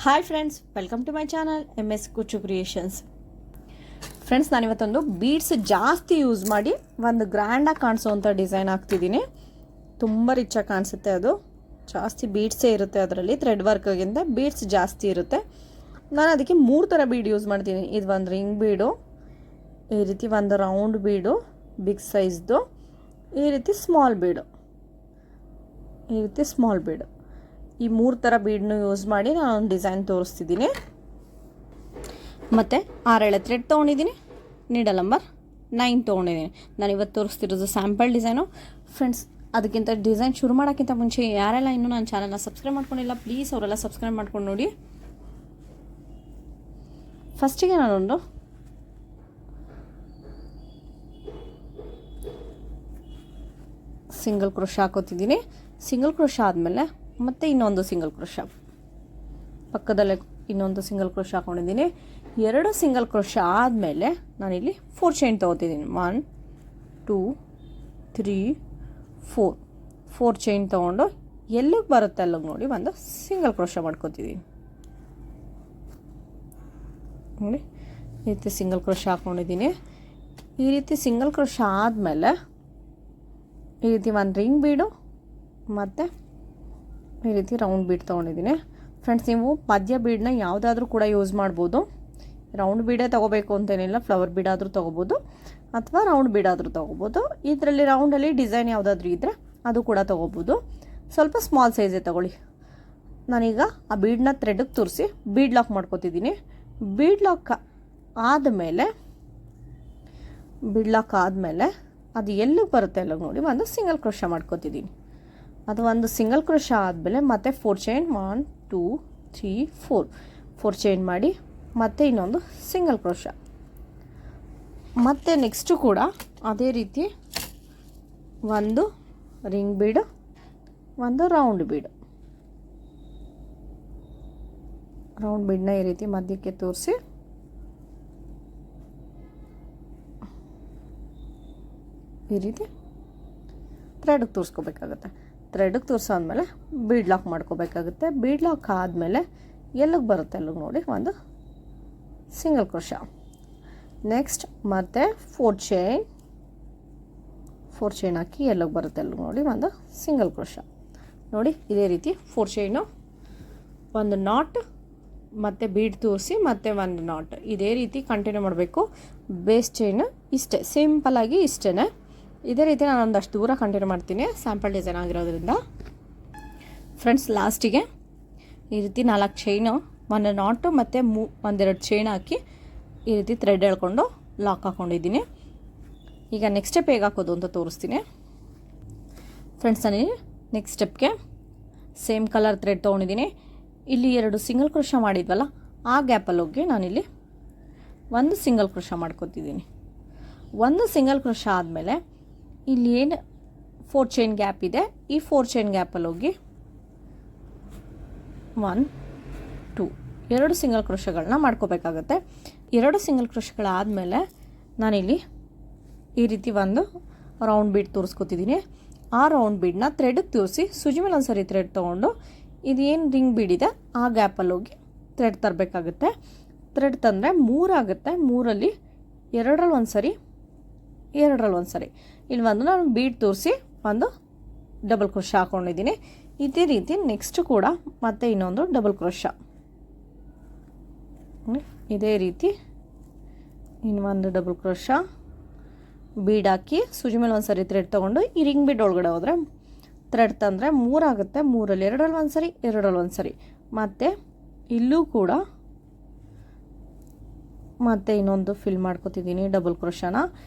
Hi friends, welcome to my channel MS Kucchu creations. Friends, ನಾನಿವತ್ತೊಂದು beads ಜಾಸ್ತಿ use ಮಾಡಿ ಒಂದು ಗ್ರ್ಯಾಂಡಾಗಿ ಕಾಣಿಸೋವಂಥ ಡಿಸೈನ್ ಹಾಕ್ತಿದ್ದೀನಿ. ತುಂಬ ರಿಚಾಗಿ ಕಾಣಿಸುತ್ತೆ. ಅದು ಜಾಸ್ತಿ ಬೀಡ್ಸೇ ಇರುತ್ತೆ. ಅದರಲ್ಲಿ ಥ್ರೆಡ್ ವರ್ಕ್ಗಿಂತ ಬೀಡ್ಸ್ ಜಾಸ್ತಿ ಇರುತ್ತೆ. ನಾನು ಅದಕ್ಕೆ 3 ಥರ ಬೀಡ್ ಯೂಸ್ ಮಾಡ್ತೀನಿ. ಇದು ಒಂದು ರಿಂಗ್ ಬೀಡು, ಈ ರೀತಿ ಒಂದು ರೌಂಡ್ ಬೀಡು ಬಿಗ್ ಸೈಜ್ದು, ಈ ರೀತಿ ಸ್ಮಾಲ್ ಬೀಡು, ಈ 3 ಥರ ಬೀಡನ್ನು ಯೂಸ್ ಮಾಡಿ ನಾನು ಒಂದು ಡಿಸೈನ್ ತೋರಿಸ್ತಿದ್ದೀನಿ. ಮತ್ತು 6 ಎಳೆ ಥ್ರೆಡ್ ತೊಗೊಂಡಿದ್ದೀನಿ, ನೀಡಲ್ ನಂಬರ್ 9 ತೊಗೊಂಡಿದ್ದೀನಿ. ನಾನು ಇವತ್ತು ತೋರಿಸ್ತಿರೋದು ಸ್ಯಾಂಪಲ್ ಡಿಸೈನು. ಫ್ರೆಂಡ್ಸ್, ಅದಕ್ಕಿಂತ ಡಿಸೈನ್ ಶುರು ಮಾಡೋಕ್ಕಿಂತ ಮುಂಚೆ ಯಾರೆಲ್ಲ ಇನ್ನೂ ನನ್ನ ಚಾನಲ್ನ ಸಬ್ಸ್ಕ್ರೈಬ್ ಮಾಡ್ಕೊಂಡಿಲ್ಲ, ಪ್ಲೀಸ್ ಅವರೆಲ್ಲ ಸಬ್ಸ್ಕ್ರೈಬ್ ಮಾಡ್ಕೊಂಡು ನೋಡಿ. ಫಸ್ಟಿಗೆ ನಾನೊಂದು ಸಿಂಗಲ್ ಕ್ರೋಶ ಹಾಕೋತಿದ್ದೀನಿ. ಸಿಂಗಲ್ ಕ್ರೋಶ ಆದಮೇಲೆ ಮತ್ತು ಇನ್ನೊಂದು ಸಿಂಗಲ್ ಕ್ರೋಶ, ಪಕ್ಕದಲ್ಲೇ ಇನ್ನೊಂದು ಸಿಂಗಲ್ ಕ್ರೋಶ ಹಾಕೊಂಡಿದ್ದೀನಿ. 2 ಸಿಂಗಲ್ ಕ್ರೋಶ ಆದಮೇಲೆ ನಾನಿಲ್ಲಿ 4 ಚೈನ್ ತೊಗೋತಿದ್ದೀನಿ. 1 2 3 4 ಚೈನ್ ತೊಗೊಂಡು ಎಲ್ಲಿಗೆ ಬರುತ್ತೆ ಅಲ್ಲಿಗೆ ನೋಡಿ ಒಂದು ಸಿಂಗಲ್ ಕ್ರೋಶ ಮಾಡ್ಕೋತಿದ್ದೀನಿ. ನೋಡಿ, ಈ ರೀತಿ ಸಿಂಗಲ್ ಕ್ರೋಶ ಹಾಕ್ಕೊಂಡಿದ್ದೀನಿ. ಈ ರೀತಿ ಸಿಂಗಲ್ ಕ್ರೋಶ ಆದಮೇಲೆ ಈ ರೀತಿ ಒಂದು ರಿಂಗ್ ಬೀಡು ಮತ್ತು ಈ ರೀತಿ ರೌಂಡ್ ಬೀಡ್ ತೊಗೊಂಡಿದ್ದೀನಿ. ಫ್ರೆಂಡ್ಸ್, ನೀವು ಮಧ್ಯ ಬೀಡನ್ನ ಯಾವುದಾದ್ರೂ ಕೂಡ ಯೂಸ್ ಮಾಡ್ಬೋದು. ರೌಂಡ್ ಬೀಡೇ ತೊಗೋಬೇಕು ಅಂತೇನಿಲ್ಲ, ಫ್ಲವರ್ ಬೀಡಾದರೂ ತೊಗೋಬೋದು ಅಥವಾ ರೌಂಡ್ ಬೀಡಾದರೂ ತೊಗೋಬೋದು. ಇದರಲ್ಲಿ ರೌಂಡಲ್ಲಿ ಡಿಸೈನ್ ಯಾವುದಾದ್ರೂ ಇದ್ದರೆ ಅದು ಕೂಡ ತೊಗೋಬೋದು. ಸ್ವಲ್ಪ ಸ್ಮಾಲ್ ಸೈಜೇ ತೊಗೊಳ್ಳಿ. ನಾನೀಗ ಆ ಬೀಡನ್ನ ಥ್ರೆಡ್ಗೆ ತೋರಿಸಿ ಬೀಡ್ ಲಾಕ್ ಮಾಡ್ಕೋತಿದ್ದೀನಿ. ಬೀಡ್ ಲಾಕ್ ಆದಮೇಲೆ ಅದು ಎಲ್ಲಿಗೆ ಬರುತ್ತೆ ಅಲ್ಲಿಗೆ ನೋಡಿ ಒಂದು ಸಿಂಗಲ್ ಕ್ರೋಶ ಮಾಡ್ಕೋತಿದ್ದೀನಿ. ಅದು ಒಂದು ಸಿಂಗಲ್ ಕ್ರೋಶ ಆದಮೇಲೆ ಮತ್ತೆ 4 ಚೈನ್ 1 2 3 4 ಚೈನ್ ಮಾಡಿ ಮತ್ತೆ ಇನ್ನೊಂದು ಸಿಂಗಲ್ ಕ್ರೋಶ. ಮತ್ತು ನೆಕ್ಸ್ಟು ಕೂಡ ಅದೇ ರೀತಿ ಒಂದು ರಿಂಗ್ ಬೀಡು, ಒಂದು ರೌಂಡ್ ಬೀಡನ್ನ ಈ ರೀತಿ ಮಧ್ಯಕ್ಕೆ ತೋರಿಸಿ ಈ ರೀತಿ ಥ್ರೆಡ್ಗೆ ತೋರಿಸ್ಕೋಬೇಕಾಗುತ್ತೆ. ಥ್ರೆಡ್ಗೆ ತೋರಿಸಾದ್ಮೇಲೆ ಬೀಡ್ ಲಾಕ್ ಮಾಡ್ಕೋಬೇಕಾಗುತ್ತೆ. ಬೀಡ್ ಲಾಕ್ ಆದಮೇಲೆ ಎಲ್ಲಿಗೆ ಬರುತ್ತೆ ಅಲ್ಲಿಗೆ ನೋಡಿ ಒಂದು ಸಿಂಗಲ್ ಕ್ರೋಶ. ನೆಕ್ಸ್ಟ್ ಮತ್ತೆ 4 ಚೈನ್ ಹಾಕಿ ಎಲ್ಲಿಗೆ ಬರುತ್ತೆ ಅಲ್ಲಿಗೆ ನೋಡಿ ಒಂದು ಸಿಂಗಲ್ ಕ್ರೋಶ. ನೋಡಿ, ಇದೇ ರೀತಿ 4 ಚೈನು, ಒಂದು ನಾಟ್ ಮತ್ತು ಬೀಡ್ ತೋರಿಸಿ ಮತ್ತೆ ಒಂದು ನಾಟ್, ಇದೇ ರೀತಿ ಕಂಟಿನ್ಯೂ ಮಾಡಬೇಕು. ಬೇಸ್ ಚೈನು ಇಷ್ಟೇ, ಸಿಂಪಲ್ಲಾಗಿ ಇಷ್ಟೇ. ಇದೇ ರೀತಿ ನಾನು ಒಂದಷ್ಟು ದೂರ ಕಂಟಿನ್ಯೂ ಮಾಡ್ತೀನಿ, ಸ್ಯಾಂಪಲ್ ಡಿಸೈನ್ ಆಗಿರೋದ್ರಿಂದ. ಫ್ರೆಂಡ್ಸ್, ಲಾಸ್ಟಿಗೆ ಈ ರೀತಿ 4 ಚೈನು, ಒಂದು ನಾಟು ಮತ್ತು 1-2 ಚೈನ್ ಹಾಕಿ ಈ ರೀತಿ ಥ್ರೆಡ್ ಎಳ್ಕೊಂಡು ಲಾಕ್ ಹಾಕ್ಕೊಂಡಿದ್ದೀನಿ. ಈಗ ನೆಕ್ಸ್ಟ್ ಸ್ಟೆಪ್ ಹೇಗೆ ಹಾಕೋದು ಅಂತ ತೋರಿಸ್ತೀನಿ. ಫ್ರೆಂಡ್ಸ್, ನಾನು ನೆಕ್ಸ್ಟ್ ಸ್ಟೆಪ್ಗೆ ಸೇಮ್ ಕಲರ್ ಥ್ರೆಡ್ ತೊಗೊಂಡಿದ್ದೀನಿ. ಇಲ್ಲಿ 2 ಸಿಂಗಲ್ ಕ್ರೋಶ ಮಾಡಿದ್ವಲ್ಲ, ಆ ಗ್ಯಾಪಲ್ಲಿ ಹೋಗಿ ನಾನಿಲ್ಲಿ ಒಂದು ಸಿಂಗಲ್ ಕ್ರೋಶ ಮಾಡ್ಕೊತಿದ್ದೀನಿ. ಒಂದು ಸಿಂಗಲ್ ಕ್ರೋಶ ಆದಮೇಲೆ ಇಲ್ಲಿ ಏನು 4 ಚೈನ್ ಗ್ಯಾಪ್ ಇದೆ, ಈ 4 ಚೈನ್ ಗ್ಯಾಪಲ್ಲಿ ಹೋಗಿ 1 2 ಸಿಂಗಲ್ ಕ್ರೋಶಗಳನ್ನ ಮಾಡ್ಕೋಬೇಕಾಗತ್ತೆ. 2 ಸಿಂಗಲ್ ಕ್ರೋಶಗಳಾದಮೇಲೆ ನಾನಿಲ್ಲಿ ಈ ರೀತಿ ಒಂದು ರೌಂಡ್ ಬೀಡ್ ತೋರಿಸ್ಕೊತಿದ್ದೀನಿ. ಆ ರೌಂಡ್ ಬೀಡನ್ನ ಥ್ರೆಡ್ಗೆ ತೋರಿಸಿ ಸುಜಿ ಮೇಲೆ ಒಂದು ಸರಿ ಥ್ರೆಡ್ ತೊಗೊಂಡು ಇದೇನು ರಿಂಗ್ ಬೀಡ್ ಇದೆ ಆ ಗ್ಯಾಪಲ್ಲಿ ಹೋಗಿ ಥ್ರೆಡ್ ತರಬೇಕಾಗುತ್ತೆ. ಥ್ರೆಡ್ ತಂದರೆ 3 ಆಗುತ್ತೆ. 3ರಲ್ಲಿ 2ರಲ್ಲಿ ಒಂದು ಸರಿ, 2ರಲ್ಲಿ ಒಂದು ಸರಿ, ಇಲ್ಲಿ ಒಂದು ನಾನು ಬೀಡ್ ತೋರಿಸಿ ಒಂದು ಡಬಲ್ ಕ್ರೋಶ ಹಾಕ್ಕೊಂಡಿದ್ದೀನಿ. ಇದೇ ರೀತಿ ನೆಕ್ಸ್ಟ್ ಕೂಡ ಮತ್ತೆ ಇನ್ನೊಂದು ಡಬಲ್ ಕ್ರೋಶ, ಇದೇ ರೀತಿ ಇನ್ನೊಂದು ಡಬಲ್ ಕ್ರೋಶ ಬೀಡ್ ಹಾಕಿ ಸೂಜಿ ಮೇಲೆ ಒಂದು ಸರಿ ಥ್ರೆಡ್ ತೊಗೊಂಡು ಈ ರಿಂಗ್ ಬೀಡ್ ಒಳಗಡೆ ಹೋದರೆ ಥ್ರೆಡ್ ತಂದರೆ 3 ಆಗುತ್ತೆ. 3ರಲ್ಲಿ 2ರಲ್ಲಿ ಒಂದು ಸರಿ, 2ರಲ್ಲಿ ಒಂದು ಸರಿ, ಮತ್ತು ಇಲ್ಲೂ ಕೂಡ ಮತ್ತೆ ಇನ್ನೊಂದು ಫಿಲ್ ಮಾಡ್ಕೊತಿದ್ದೀನಿ ಡಬಲ್ ಕ್ರೋಶನ.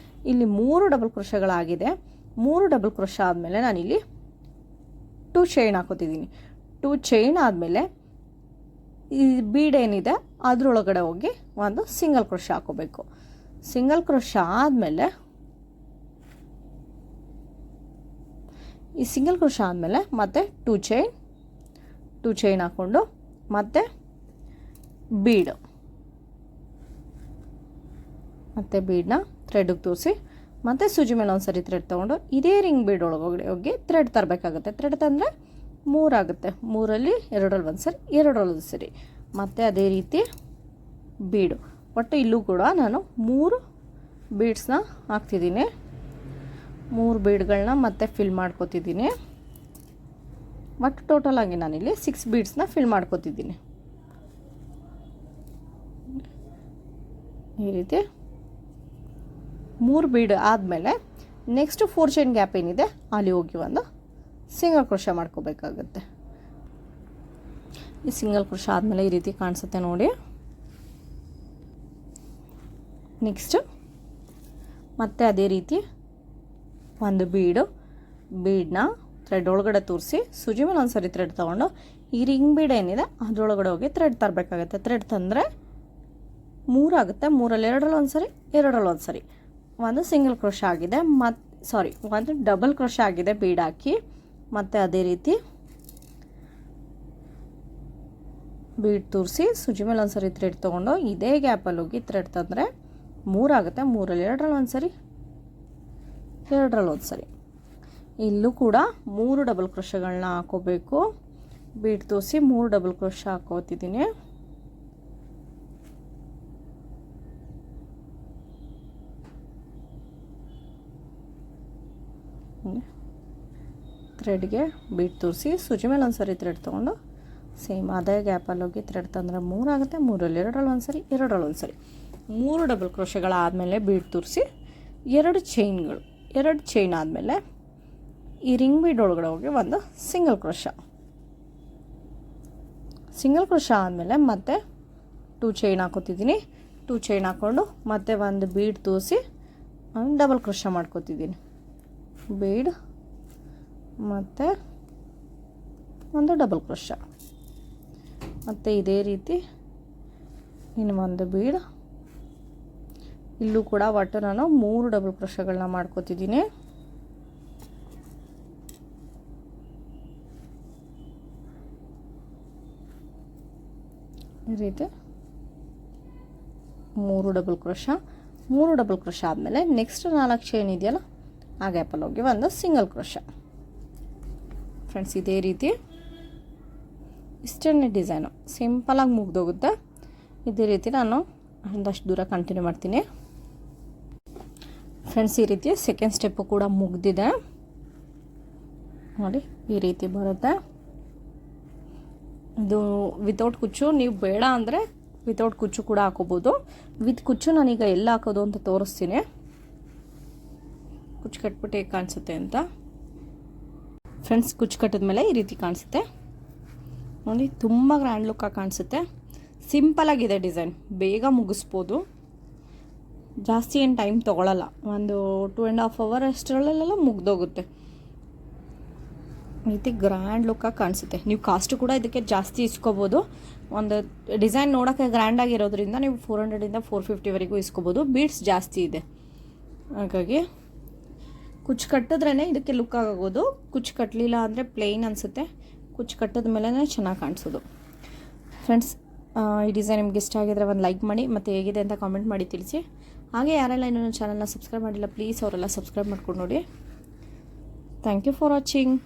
ಇಲ್ಲಿ 3 ಡಬಲ್ ಕ್ರೋಶಗಳಾಗಿದೆ. 3 ಡಬಲ್ ಕ್ರೋಶ ಆದಮೇಲೆ ನಾನಿಲ್ಲಿ 2 ಚೈನ್ ಹಾಕೋತಿದ್ದೀನಿ. 2 ಚೈನ್ ಆದಮೇಲೆ ಈ ಬೀಡ್ ಏನಿದೆ ಅದರೊಳಗಡೆ ಹೋಗಿ ಒಂದು ಸಿಂಗಲ್ ಕ್ರೋಶ ಹಾಕೋಬೇಕು. ಸಿಂಗಲ್ ಕ್ರೋಶ ಆದಮೇಲೆ ಈ ಸಿಂಗಲ್ ಕ್ರೋಶ ಆದಮೇಲೆ ಮತ್ತೆ 2 ಚೈನ್ ಹಾಕ್ಕೊಂಡು ಮತ್ತೆ ಬೀಡು, ಮತ್ತು ಬೀಡನ್ನ ಥ್ರೆಡ್ಗೆ ತೋರಿಸಿ ಮತ್ತು ಸೂಜಿ ಮೇಲೆ ಒಂದು ಸರಿ ಥ್ರೆಡ್ ತೊಗೊಂಡು ಇದೇ ರಿಂಗ್ ಬೀಡ್ ಒಳಗಡೆ ಹೋಗಿ ಥ್ರೆಡ್ ತರಬೇಕಾಗುತ್ತೆ. ಥ್ರೆಡ್ ತಂದರೆ 3 ಆಗುತ್ತೆ. 3ರಲ್ಲಿ 2ರಲ್ಲಿ ಒಂದು ಸರಿ, 2ರಲ್ಲಿ ಒಂದು ಸರಿ, ಮತ್ತು ಅದೇ ರೀತಿ ಬೀಡು. ಒಟ್ಟು ಇಲ್ಲೂ ಕೂಡ ನಾನು 3 ಬೀಡ್ಸ್ನ ಹಾಕ್ತಿದ್ದೀನಿ. 3 ಬೀಡ್ಗಳನ್ನ ಮತ್ತೆ ಫಿಲ್ ಮಾಡ್ಕೊತಿದ್ದೀನಿ. ಮತ್ತು ಟೋಟಲಾಗಿ ನಾನಿಲ್ಲಿ 6 ಬೀಡ್ಸ್ನ ಫಿಲ್ ಮಾಡ್ಕೊತಿದ್ದೀನಿ. ಈ ರೀತಿ 3 ಬೀಡ್ ಆದಮೇಲೆ ನೆಕ್ಸ್ಟ್ 4 ಚೈನ್ ಗ್ಯಾಪ್ ಏನಿದೆ ಅಲ್ಲಿ ಹೋಗಿ ಒಂದು ಸಿಂಗಲ್ ಕ್ರೋಶೆ ಮಾಡ್ಕೋಬೇಕಾಗುತ್ತೆ. ಈ ಸಿಂಗಲ್ ಕ್ರೋಶೆ ಆದಮೇಲೆ ಈ ರೀತಿ ಕಾಣಿಸುತ್ತೆ ನೋಡಿ. ನೆಕ್ಸ್ಟ್ ಮತ್ತೆ ಅದೇ ರೀತಿ ಒಂದು ಬೀಡನ್ನ ಥ್ರೆಡ್ ಒಳಗಡೆ ತೂರಿಸಿ ಸೂಜಿ ಮೇಲೆ ಒಂದು ಸರಿ ಥ್ರೆಡ್ ತೊಗೊಂಡು ಈ ರಿಂಗ್ ಬೀಡ್ ಏನಿದೆ ಅದರೊಳಗಡೆ ಹೋಗಿ ಥ್ರೆಡ್ ತರಬೇಕಾಗುತ್ತೆ. ಥ್ರೆಡ್ ತಂದರೆ 3 ಆಗುತ್ತೆ. 3ರಲ್ಲಿ 2ರಲ್ಲಿ ಒಂದು ಸರಿ, 2ರಲ್ಲಿ ಒಂದು ಸರಿ ಒಂದು ಸಿಂಗಲ್ ಕ್ರೋಶೆ ಆಗಿದೆ. ಒಂದು ಡಬಲ್ ಕ್ರೋಶೆ ಆಗಿದೆ ಬೀಡ್ ಹಾಕಿ. ಮತ್ತು ಅದೇ ರೀತಿ ಬೀಡ್ ತೂರಿಸಿ ಸೂಜಿ ಮೇಲೆ ಒಂದು ಸರಿ ಥ್ರೆಡ್ ತೊಗೊಂಡು ಇದೇ ಗ್ಯಾಪಲ್ಲಿ ಹೋಗಿ ಥ್ರೆಡ್ ತಂದರೆ 3 ಆಗುತ್ತೆ. 3ರಲ್ಲಿ 2ರಲ್ಲಿ ಒಂದು ಸರಿ, 2ರಲ್ಲಿ ಒಂದು ಸರಿ. ಇಲ್ಲೂ ಕೂಡ 3 ಡಬಲ್ ಕ್ರೋಶೆಗಳನ್ನ ಹಾಕೋಬೇಕು. ಬೀಡ್ ತೋರಿಸಿ 3 ಡಬಲ್ ಕ್ರೋಶೆ ಹಾಕೋತಿದ್ದೀನಿ. ಥ್ರೆಡ್ಗೆ ಬೀಡ್ ತೋರಿಸಿ ಸೂಜಿ ಮೇಲೆ ಒಂದು ಸರಿ ಥ್ರೆಡ್ ತೊಗೊಂಡು ಸೇಮ್ ಅದೇ ಗ್ಯಾಪಲ್ಲಿ ಹೋಗಿ ಥ್ರೆಡ್ ತಂದರೆ 3 ಆಗುತ್ತೆ. 3ರಲ್ಲಿ 2ರಲ್ಲಿ ಒಂದು ಸರಿ, 2ರಲ್ಲಿ ಒಂದು ಸರಿ. 3 ಡಬಲ್ ಕ್ರೋಶೆಗಳಾದಮೇಲೆ ಬೀಡ್ ತೋರಿಸಿ 2 ಚೈನ್ಗಳು, 2 ಚೈನ್ ಆದಮೇಲೆ ಈ ರಿಂಗ್ ಬೀಡ್ ಒಳಗಡೆ ಹೋಗಿ ಒಂದು ಸಿಂಗಲ್ ಕ್ರೋಶೆ ಆದಮೇಲೆ ಮತ್ತೆ 2 ಚೈನ್ ಹಾಕೋತಿದ್ದೀನಿ. 2 ಚೈನ್ ಹಾಕ್ಕೊಂಡು ಮತ್ತೆ ಒಂದು ಬೀಡ್ ತೋರಿಸಿ ಡಬಲ್ ಕ್ರೋಶೆ ಮಾಡ್ಕೋತಿದ್ದೀನಿ. ಬೀಡ್ ಮತ್ತು ಒಂದು ಡಬಲ್ ಕ್ರೋಶೆ, ಮತ್ತು ಇದೇ ರೀತಿ ಇನ್ನು ಒಂದು ಬೀಡ್. ಇಲ್ಲೂ ಕೂಡ ಒಟ್ಟು ನಾನು 3 ಡಬಲ್ ಕ್ರೋಶೆಗಳನ್ನ ಮಾಡ್ಕೋತಿದ್ದೀನಿ. ಈ ರೀತಿ 3 ಡಬಲ್ ಕ್ರೋಶೆ ಆದಮೇಲೆ ನೆಕ್ಸ್ಟ್ 4 ಚೈನ್ ಇದೆಯಲ್ಲ ಆ ಗ್ಯಾಪಲ್ಲಿ ಹೋಗಿ ಒಂದು ಸಿಂಗಲ್ ಕ್ರೋಶೆ. ಫ್ರೆಂಡ್ಸ್ ಇದೇ ರೀತಿ ಇಷ್ಟೇ ಡಿಸೈನು ಸಿಂಪಲಾಗಿ ಮುಗ್ದೋಗುತ್ತೆ. ಇದೇ ರೀತಿ ನಾನು ಒಂದಷ್ಟು ದೂರ ಕಂಟಿನ್ಯೂ ಮಾಡ್ತೀನಿ. ಫ್ರೆಂಡ್ಸ್ ಈ ರೀತಿ ಸೆಕೆಂಡ್ ಸ್ಟೆಪ್ಪು ಕೂಡ ಮುಗ್ದಿದೆ ನೋಡಿ. ಈ ರೀತಿ ಬರುತ್ತೆ. ಇದು ವಿತೌಟ್ ಕುಚ್ಚು ನೀವು ಬೇಡ ಅಂದರೆ ವಿತೌಟ್ ಕುಚ್ಚು ಕೂಡ ಹಾಕೋಬೋದು. ವಿತ್ ಕುಚ್ಚು ನಾನೀಗ ಎಲ್ಲ ಹಾಕೋದು ಅಂತ ತೋರಿಸ್ತೀನಿ. ಕುಚ್ಚು ಕಟ್ಬಿಟ್ಟು ಹೇಗೆ ಕಾಣಿಸುತ್ತೆ ಅಂತ. ಫ್ರೆಂಡ್ಸ್ ಕುಚ್ಚು ಕಟ್ಟಿದ್ಮೇಲೆ ಈ ರೀತಿ ಕಾಣಿಸುತ್ತೆ ನೋಡಿ. ತುಂಬ ಗ್ರ್ಯಾಂಡ್ ಲುಕ್ಕಾಗಿ ಕಾಣಿಸುತ್ತೆ. ಸಿಂಪಲಾಗಿದೆ ಡಿಸೈನ್, ಬೇಗ ಮುಗಿಸ್ಬೋದು. ಜಾಸ್ತಿ ಏನು ಟೈಮ್ ತೊಗೊಳ್ಳಲ್ಲ. ಒಂದು 2.5 hour ಅಷ್ಟರಲ್ಲೆಲ್ಲ ಮುಗ್ದೋಗುತ್ತೆ. ಈ ರೀತಿ ಗ್ರ್ಯಾಂಡ್ ಲುಕ್ಕಾಗಿ ಕಾಣಿಸುತ್ತೆ. ನೀವು ಕಾಸ್ಟ್ ಕೂಡ ಇದಕ್ಕೆ ಜಾಸ್ತಿ ಇಸ್ಕೋಬೋದು. ಒಂದು ಡಿಸೈನ್ ನೋಡೋಕ್ಕೆ ಗ್ರ್ಯಾಂಡಾಗಿರೋದ್ರಿಂದ ನೀವು 400ಇಂದ 450ವರೆಗೂ ಇಸ್ಕೋಬೋದು. ಬೀಡ್ಸ್ ಜಾಸ್ತಿ ಇದೆ, ಹಾಗಾಗಿ ಕುಚ್ಚು ಕಟ್ಟಿದ್ರೇ ಇದಕ್ಕೆ ಲುಕ್ ಆಗೋದು. ಕುಚ್ಚು ಕಟ್ಟಲಿಲ್ಲ ಅಂದರೆ ಪ್ಲೇನ್ ಅನಿಸುತ್ತೆ. ಕುಚ್ಚು ಕಟ್ಟಿದ ಮೇಲೇ ಚೆನ್ನಾಗಿ ಕಾಣಿಸೋದು. ಫ್ರೆಂಡ್ಸ್ ಈ ಡಿಸೈನ್ ನಿಮ್ಗೆ ಇಷ್ಟ ಆಗಿದ್ರೆ ಒಂದು ಲೈಕ್ ಮಾಡಿ, ಮತ್ತು ಹೇಗಿದೆ ಅಂತ ಕಾಮೆಂಟ್ ಮಾಡಿ ತಿಳಿಸಿ. ಹಾಗೆ ಯಾರೆಲ್ಲ ಇನ್ನೂ ನನ್ನ ಚಾನಲ್ನ ಸಬ್ಸ್ಕ್ರೈಬ್ ಮಾಡಿಲ್ಲ ಪ್ಲೀಸ್ ಅವರೆಲ್ಲ ಸಬ್ಸ್ಕ್ರೈಬ್ ಮಾಡ್ಕೊಂಡು ನೋಡಿ. Thank you for watching.